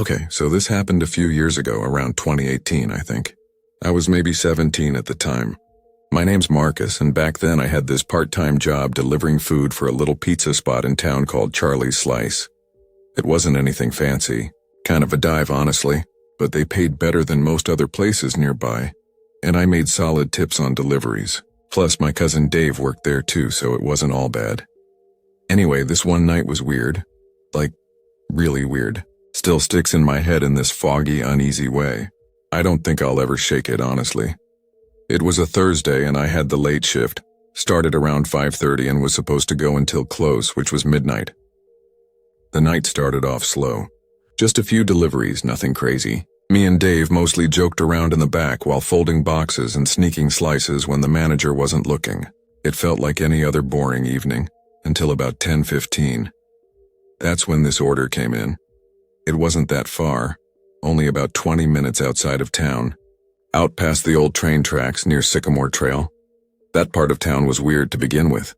Okay, so this happened a few years ago, around 2018, I think. I was maybe 17 at the time. My name's Marcus, and back then I had this part-time job delivering food for a little pizza spot in town called Charlie's Slice. It wasn't anything fancy, kind of a dive honestly, but they paid better than most other places nearby, and I made solid tips on deliveries. Plus my cousin Dave worked there too, so it wasn't all bad. Anyway, this one night was weird. Like, really weird. Still sticks in my head in this foggy, uneasy way. I don't think I'll ever shake it, honestly. It was a Thursday and I had the late shift, started around 5:30 and was supposed to go until close, which was midnight. The night started off slow. Just a few deliveries, nothing crazy. Me and Dave mostly joked around in the back while folding boxes and sneaking slices when the manager wasn't looking. It felt like any other boring evening, until about 10:15. That's when this order came in. It wasn't that far, only about 20 minutes outside of town, out past the old train tracks near Sycamore Trail. That part of town was weird to begin with.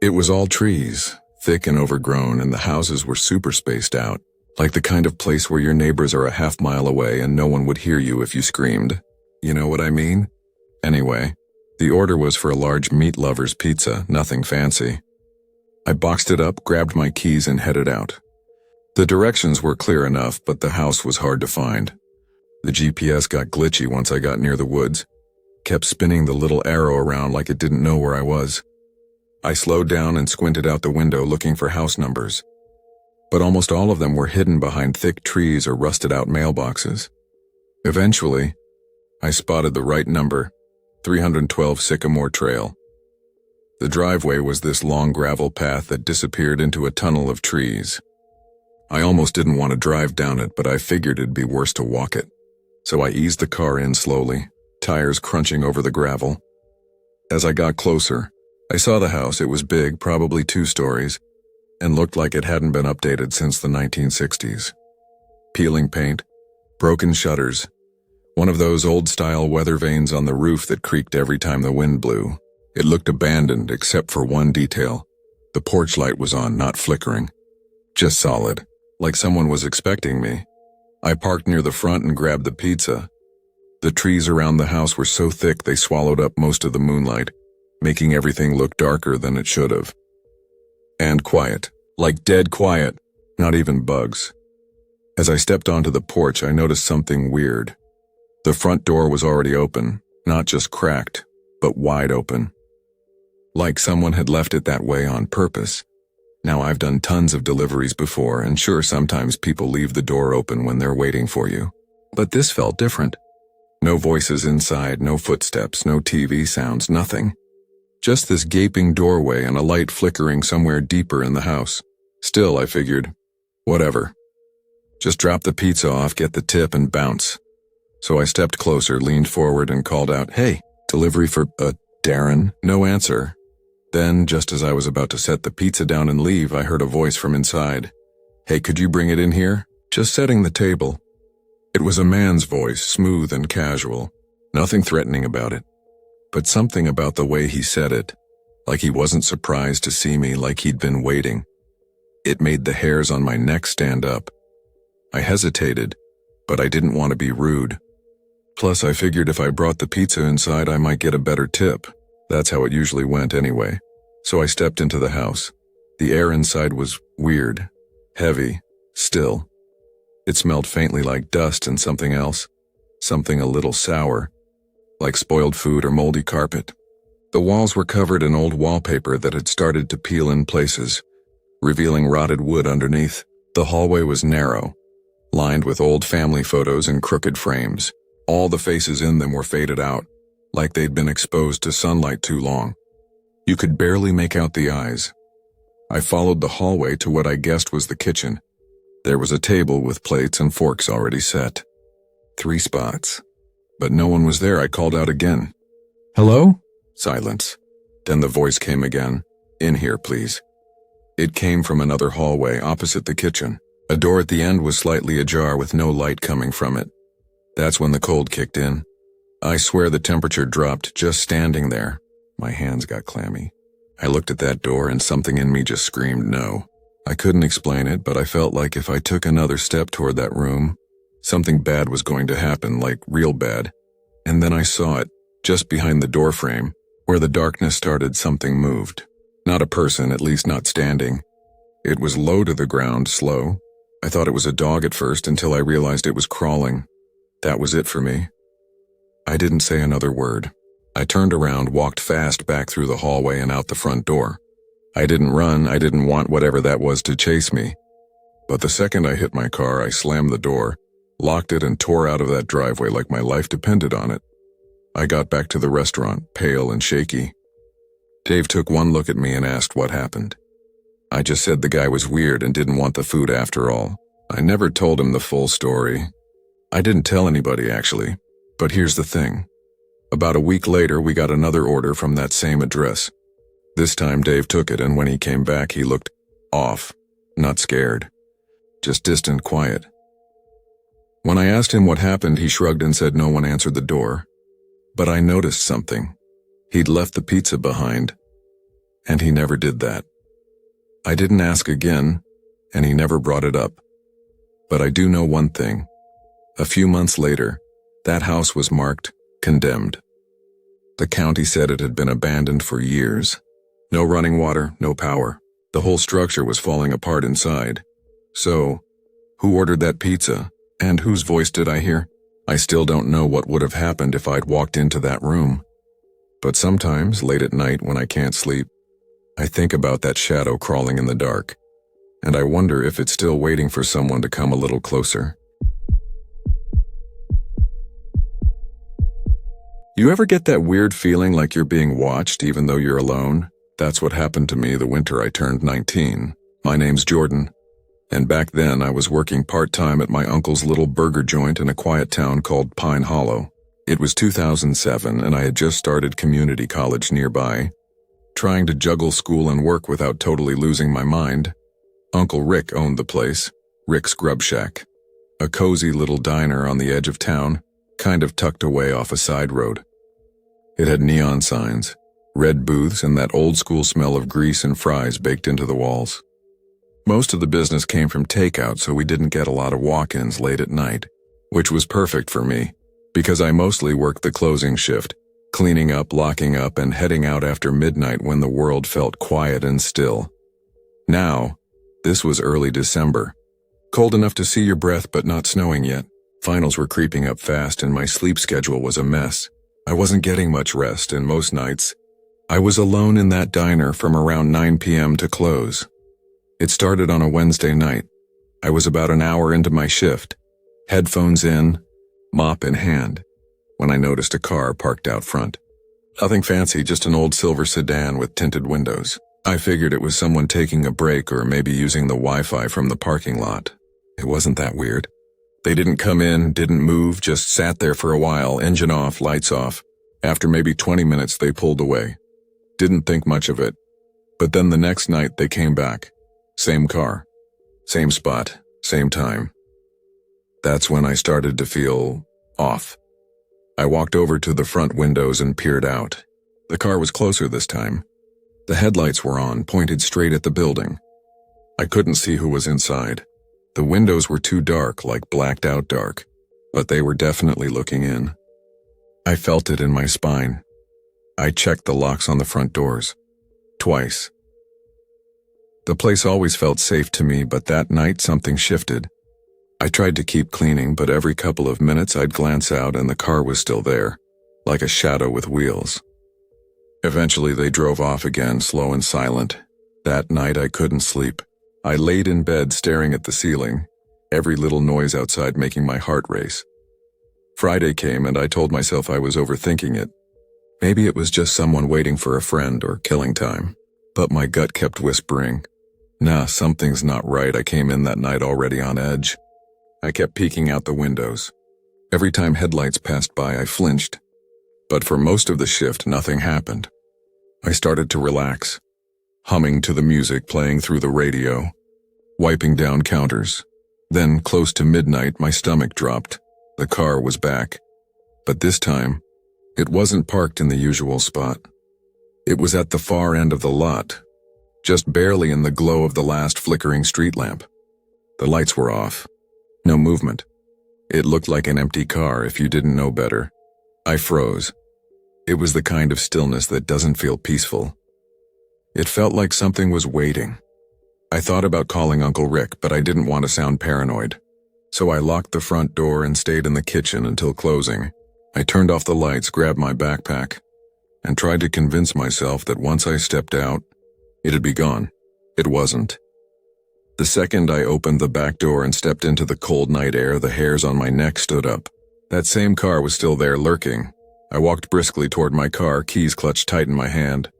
It was all trees, thick and overgrown, and the houses were super spaced out, like the kind of place where your neighbors are a half-mile away and no one would hear you if you screamed. You know what I mean? Anyway, the order was for a large meat lover's pizza, nothing fancy. I boxed it up, grabbed my keys, and headed out. The directions were clear enough, but the house was hard to find. The GPS got glitchy once I got near the woods, kept spinning the little arrow around like it didn't know where I was. I slowed down and squinted out the window looking for house numbers, but almost all of them were hidden behind thick trees or rusted-out mailboxes. Eventually, I spotted the right number, 312 Sycamore Trail. The driveway was this long gravel path that disappeared into a tunnel of trees. I almost didn't want to drive down it, but I figured it'd be worse to walk it. So I eased the car in slowly, tires crunching over the gravel. As I got closer, I saw the house. It was big, probably 2 stories, and looked like it hadn't been updated since the 1960s. Peeling paint, broken shutters, one of those old-style weather vanes on the roof that creaked every time the wind blew. It looked abandoned except for one detail. The porch light was on, not flickering. Just solid, like someone was expecting me. I parked near the front and grabbed the pizza. The trees around the house were so thick they swallowed up most of the moonlight, making everything look darker than it should have. And quiet, like dead quiet, not even bugs. As I stepped onto the porch, I noticed something weird. The front door was already open, not just cracked, but wide open. Like someone had left it that way on purpose. Now, I've done tons of deliveries before, and sure, sometimes people leave the door open when they're waiting for you. But this felt different. No voices inside, no footsteps, no TV sounds, nothing. Just this gaping doorway and a light flickering somewhere deeper in the house. Still, I figured, whatever. Just drop the pizza off, get the tip, and bounce. So I stepped closer, leaned forward, and called out, "Hey, delivery for, Darren?" No answer. Then, just as I was about to set the pizza down and leave, I heard a voice from inside. "Hey, could you bring it in here? Just setting the table." It was a man's voice, smooth and casual. Nothing threatening about it. But something about the way he said it, like he wasn't surprised to see me, like he'd been waiting. It made the hairs on my neck stand up. I hesitated, but I didn't want to be rude. Plus, I figured if I brought the pizza inside, I might get a better tip. That's how it usually went anyway. So I stepped into the house. The air inside was weird, heavy, still. It smelled faintly like dust and something else, something a little sour, like spoiled food or moldy carpet. The walls were covered in old wallpaper that had started to peel in places, revealing rotted wood underneath. The hallway was narrow, lined with old family photos in crooked frames. All the faces in them were faded out, like they'd been exposed to sunlight too long. You could barely make out the eyes. I followed the hallway to what I guessed was the kitchen. There was a table with plates and forks already set. 3 spots. But no one was there. I called out again. "Hello?" Silence. Then the voice came again. "In here, please." It came from another hallway opposite the kitchen. A door at the end was slightly ajar with no light coming from it. That's when the cold kicked in. I swear the temperature dropped just standing there. My hands got clammy. I looked at that door and something in me just screamed no. I couldn't explain it, but I felt like if I took another step toward that room, Something bad was going to happen, like real bad. And then I saw it, just behind the door frame, where the darkness started. Something moved. Not a person, at least not standing. It was low to the ground, slow. I thought it was a dog at first until I realized it was crawling. That was it for me. I didn't say another word. I turned around, walked fast back through the hallway and out the front door. I didn't run, I didn't want whatever that was to chase me. But the second I hit my car, I slammed the door, locked it, and tore out of that driveway like my life depended on it. I got back to the restaurant, pale and shaky. Dave took one look at me and asked what happened. I just said the guy was weird and didn't want the food after all. I never told him the full story. I didn't tell anybody, actually. But here's the thing. About a week later, we got another order from that same address. This time Dave took it, and when he came back, he looked off, not scared, just distant, quiet. When I asked him what happened, he shrugged and said no one answered the door. But I noticed something. He'd left the pizza behind, and he never did that. I didn't ask again, and he never brought it up. But I do know one thing. A few months later, that house was marked condemned. The county said it had been abandoned for years. No running water, no power. The whole structure was falling apart inside. So, who ordered that pizza? And whose voice did I hear? I still don't know what would have happened if I'd walked into that room. But sometimes, late at night when I can't sleep, I think about that shadow crawling in the dark, and I wonder if it's still waiting for someone to come a little closer. You ever get that weird feeling like you're being watched even though you're alone? That's what happened to me the winter I turned 19. My name's Jordan, and back then I was working part-time at my uncle's little burger joint in a quiet town called Pine Hollow. It was 2007, and I had just started community college nearby, trying to juggle school and work without totally losing my mind. Uncle Rick owned the place, Rick's Grub Shack, a cozy little diner on the edge of town, kind of tucked away off a side road. It had neon signs, red booths, and that old-school smell of grease and fries baked into the walls. Most of the business came from takeout, so we didn't get a lot of walk-ins late at night, which was perfect for me, because I mostly worked the closing shift, cleaning up, locking up, and heading out after midnight when the world felt quiet and still. Now, this was early December. Cold enough to see your breath, but not snowing yet. Finals were creeping up fast, and my sleep schedule was a mess. I wasn't getting much rest, and most nights, I was alone in that diner from around 9 p.m. to close. It started on a Wednesday night. I was about an hour into my shift, headphones in, mop in hand, when I noticed a car parked out front. Nothing fancy, just an old silver sedan with tinted windows. I figured it was someone taking a break or maybe using the Wi-Fi from the parking lot. It wasn't that weird. They didn't come in, didn't move, just sat there for a while, engine off, lights off. After maybe 20 minutes, they pulled away. Didn't think much of it. But then the next night, they came back. Same car, same spot, same time. That's when I started to feel off. I walked over to the front windows and peered out. The car was closer this time. The headlights were on, pointed straight at the building. I couldn't see who was inside. The windows were too dark, like blacked out dark, but they were definitely looking in. I felt it in my spine. I checked the locks on the front doors. Twice. The place always felt safe to me, but that night something shifted. I tried to keep cleaning, but every couple of minutes I'd glance out and the car was still there, like a shadow with wheels. Eventually they drove off again, slow and silent. That night I couldn't sleep. I laid in bed staring at the ceiling, every little noise outside making my heart race. Friday came and I told myself I was overthinking it. Maybe it was just someone waiting for a friend or killing time. But my gut kept whispering, nah, something's not right. I came in that night already on edge. I kept peeking out the windows. Every time headlights passed by, I flinched. But for most of the shift, nothing happened. I started to relax, humming to the music playing through the radio, wiping down counters. Then, close to midnight, my stomach dropped. The car was back. But this time, it wasn't parked in the usual spot. It was at the far end of the lot, just barely in the glow of the last flickering street lamp. The lights were off. No movement. It looked like an empty car if you didn't know better. I froze. It was the kind of stillness that doesn't feel peaceful. It felt like something was waiting. I thought about calling Uncle Rick, but I didn't want to sound paranoid. So I locked the front door and stayed in the kitchen until closing. I turned off the lights, grabbed my backpack, and tried to convince myself that once I stepped out, it'd be gone. It wasn't. The second I opened the back door and stepped into the cold night air, the hairs on my neck stood up. That same car was still there, lurking. I walked briskly toward my car, keys clutched tight in my hand.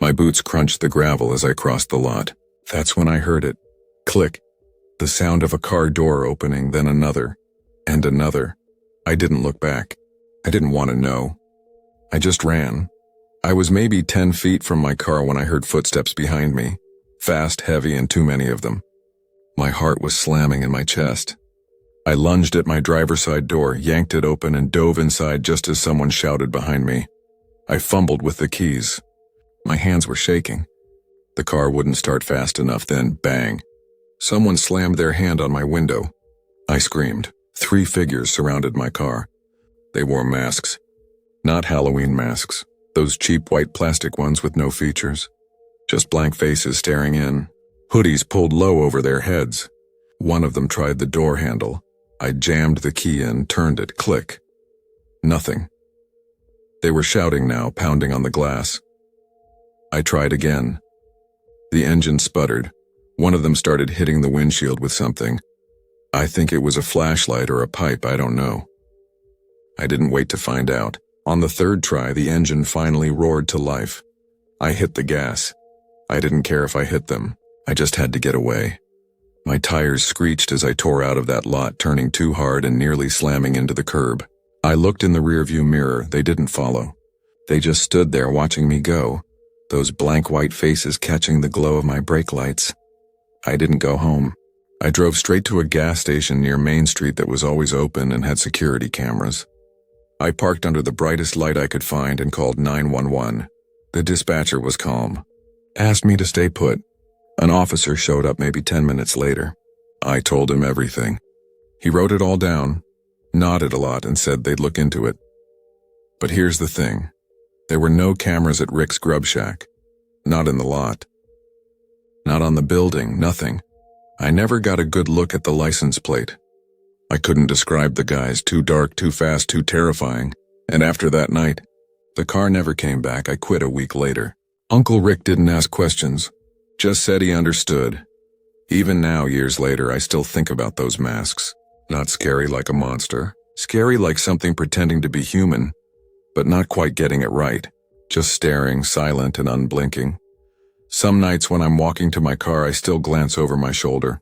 My boots crunched the gravel as I crossed the lot. That's when I heard it. Click. The sound of a car door opening, then another, and another. I didn't look back. I didn't want to know. I just ran. I was maybe 10 feet from my car when I heard footsteps behind me. Fast, heavy, and too many of them. My heart was slamming in my chest. I lunged at my driver's side door, yanked it open, and dove inside just as someone shouted behind me. I fumbled with the keys. My hands were shaking. The car wouldn't start fast enough, then bang. Someone slammed their hand on my window. I screamed. 3 figures surrounded my car. They wore masks. Not Halloween masks. Those cheap white plastic ones with no features. Just blank faces staring in. Hoodies pulled low over their heads. One of them tried the door handle. I jammed the key in, turned it, click. Nothing. They were shouting now, pounding on the glass. I tried again. The engine sputtered. One of them started hitting the windshield with something. I think it was a flashlight or a pipe, I don't know. I didn't wait to find out. On the third try, the engine finally roared to life. I hit the gas. I didn't care if I hit them. I just had to get away. My tires screeched as I tore out of that lot, turning too hard and nearly slamming into the curb. I looked in the rearview mirror. They didn't follow. They just stood there watching me go, those blank white faces catching the glow of my brake lights. I didn't go home. I drove straight to a gas station near Main Street that was always open and had security cameras. I parked under the brightest light I could find and called 911. The dispatcher was calm. Asked me to stay put. An officer showed up maybe 10 minutes later. I told him everything. He wrote it all down, nodded a lot, and said they'd look into it. But here's the thing. There were no cameras at Rick's Grub Shack. Not in the lot. Not on the building, nothing. I never got a good look at the license plate. I couldn't describe the guys, too dark, too fast, too terrifying. And after that night, the car never came back. I quit a week later. Uncle Rick didn't ask questions, just said he understood. Even now, years later, I still think about those masks. Not scary like a monster. Scary like something pretending to be human, but not quite getting it right. Just staring, silent and unblinking. Some nights when I'm walking to my car, I still glance over my shoulder.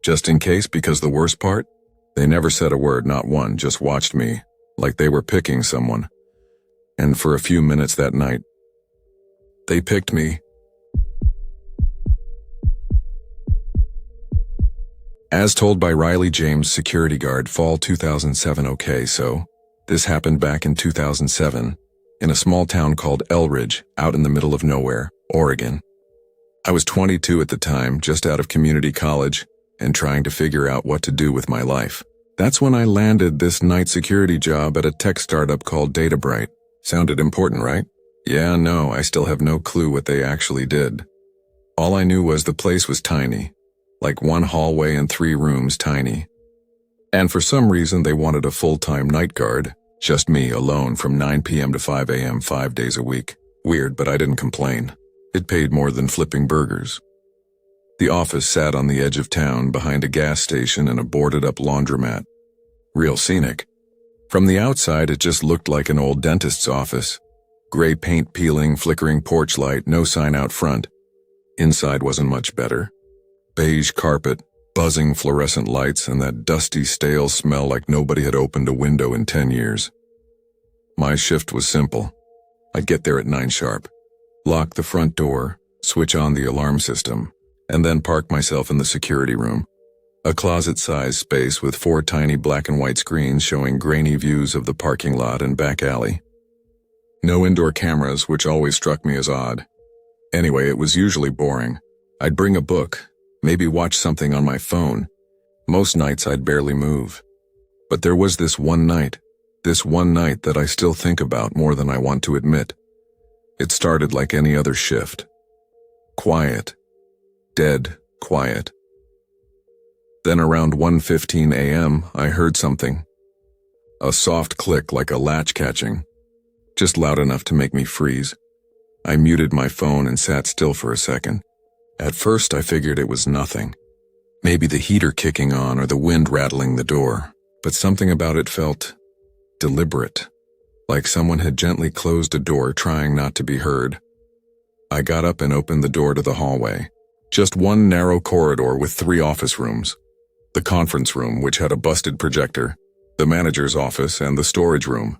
Just in case, because the worst part? They never said a word, not one, just watched me, like they were picking someone. And for a few minutes that night, they picked me. As told by Riley James, security guard, fall 2007. Okay, so this happened back in 2007 in a small town called Elridge, out in the middle of nowhere, Oregon. I was 22 at the time, just out of community college, and trying to figure out what to do with my life. That's when I landed this night security job at a tech startup called Databrite. Sounded important, right? Yeah, no, I still have no clue what they actually did. All I knew was the place was tiny, like 1 hallway and 3 rooms tiny. And for some reason they wanted a full-time night guard, just me alone from 9 p.m. to 5 a.m. 5 days a week. Weird, but I didn't complain. It paid more than flipping burgers. The office sat on the edge of town behind a gas station and a boarded-up laundromat. Real scenic. From the outside, it just looked like an old dentist's office. Gray paint peeling, flickering porch light, no sign out front. Inside wasn't much better. Beige carpet, buzzing fluorescent lights, and that dusty, stale smell like nobody had opened a window in 10 years. My shift was simple. I'd get there at 9 sharp, lock the front door, switch on the alarm system, and then park myself in the security room. A closet-sized space with 4 tiny black and white screens showing grainy views of the parking lot and back alley. No indoor cameras, which always struck me as odd. Anyway, it was usually boring. I'd bring a book, maybe watch something on my phone. Most nights I'd barely move. But there was this one night that I still think about more than I want to admit. It started like any other shift. Quiet. Dead quiet. Then around 1:15 a.m., I heard something. A soft click like a latch catching. Just loud enough to make me freeze. I muted my phone and sat still for a second. At first I figured it was nothing. Maybe the heater kicking on or the wind rattling the door. But something about it felt deliberate. Like someone had gently closed a door trying not to be heard. I got up and opened the door to the hallway. Just one narrow corridor with 3 office rooms. The conference room, which had a busted projector, the manager's office, and the storage room.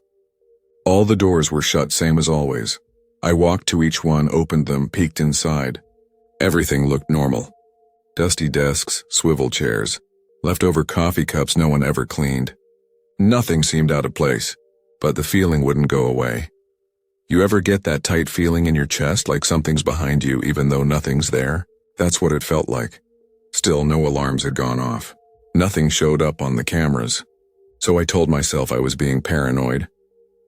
All the doors were shut, same as always. I walked to each one, opened them, peeked inside. Everything looked normal. Dusty desks, swivel chairs, leftover coffee cups no one ever cleaned. Nothing seemed out of place, but the feeling wouldn't go away. You ever get that tight feeling in your chest like something's behind you even though nothing's there? That's what it felt like. Still, no alarms had gone off. Nothing showed up on the cameras. So I told myself I was being paranoid.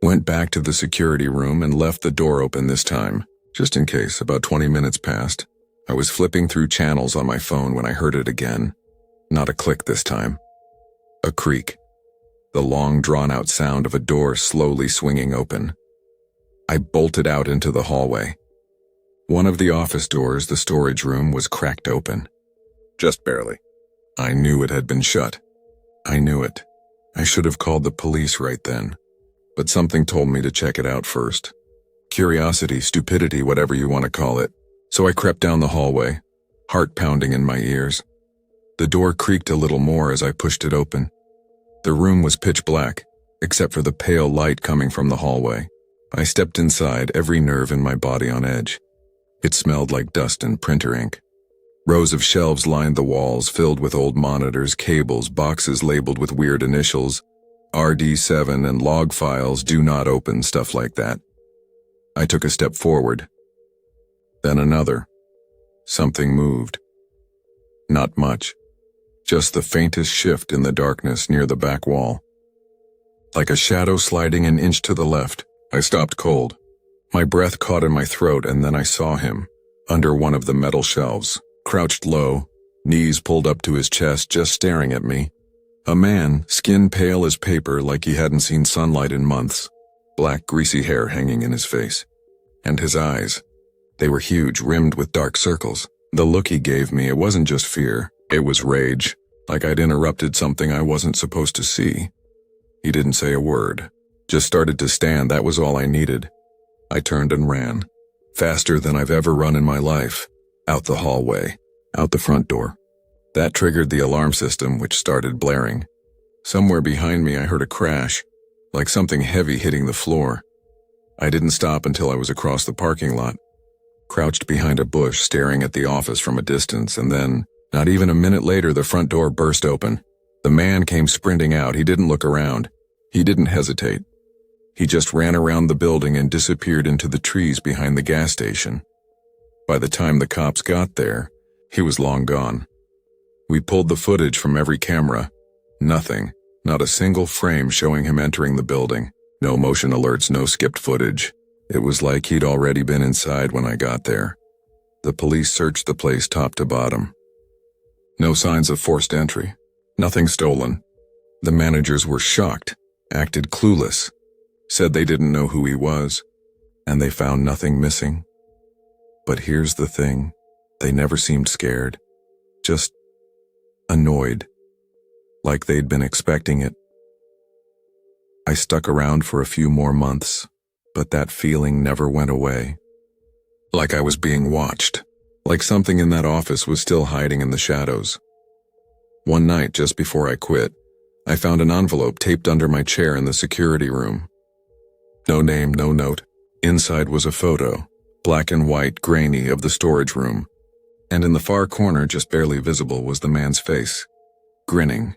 Went back to the security room and left the door open this time, just in case. About 20 minutes passed. I was flipping through channels on my phone when I heard it again. Not a click this time. A creak. The long, drawn-out sound of a door slowly swinging open. I bolted out into the hallway. One of the office doors, the storage room, was cracked open. Just barely. I knew it had been shut. I knew it. I should have called the police right then. But something told me to check it out first. Curiosity, stupidity, whatever you want to call it. So I crept down the hallway, heart pounding in my ears. The door creaked a little more as I pushed it open. The room was pitch black, except for the pale light coming from the hallway. I stepped inside, every nerve in my body on edge. It smelled like dust and printer ink. Rows of shelves lined the walls, filled with old monitors, cables, boxes labeled with weird initials, RD7 and log files, do not open, stuff like that. I took a step forward. Then another. Something moved. Not much. Just the faintest shift in the darkness near the back wall. Like a shadow sliding an inch to the left, I stopped cold. My breath caught in my throat, and then I saw him, under one of the metal shelves, crouched low, knees pulled up to his chest, just staring at me. A man, skin pale as paper, like he hadn't seen sunlight in months, black greasy hair hanging in his face. And his eyes. They were huge, rimmed with dark circles. The look he gave me, it wasn't just fear, it was rage, like I'd interrupted something I wasn't supposed to see. He didn't say a word, just started to stand. That was all I needed. I turned and ran, faster than I've ever run in my life, out the hallway, out the front door. That triggered the alarm system, which started blaring. Somewhere behind me I heard a crash, like something heavy hitting the floor. I didn't stop until I was across the parking lot, crouched behind a bush staring at the office from a distance, and then, not even a minute later, the front door burst open. The man came sprinting out. He didn't look around. He didn't hesitate. He just ran around the building and disappeared into the trees behind the gas station. By the time the cops got there, he was long gone. We pulled the footage from every camera. Nothing, not a single frame showing him entering the building. No motion alerts, no skipped footage. It was like he'd already been inside when I got there. The police searched the place top to bottom. No signs of forced entry. Nothing stolen. The managers were shocked, acted clueless, said they didn't know who he was, and they found nothing missing. But here's the thing. They never seemed scared. Just annoyed. Like they'd been expecting it. I stuck around for a few more months, but that feeling never went away. Like I was being watched. Like something in that office was still hiding in the shadows. One night, just before I quit, I found an envelope taped under my chair in the security room. No name, no note. Inside was a photo, black and white, grainy, of the storage room. And in the far corner, just barely visible, was the man's face, grinning.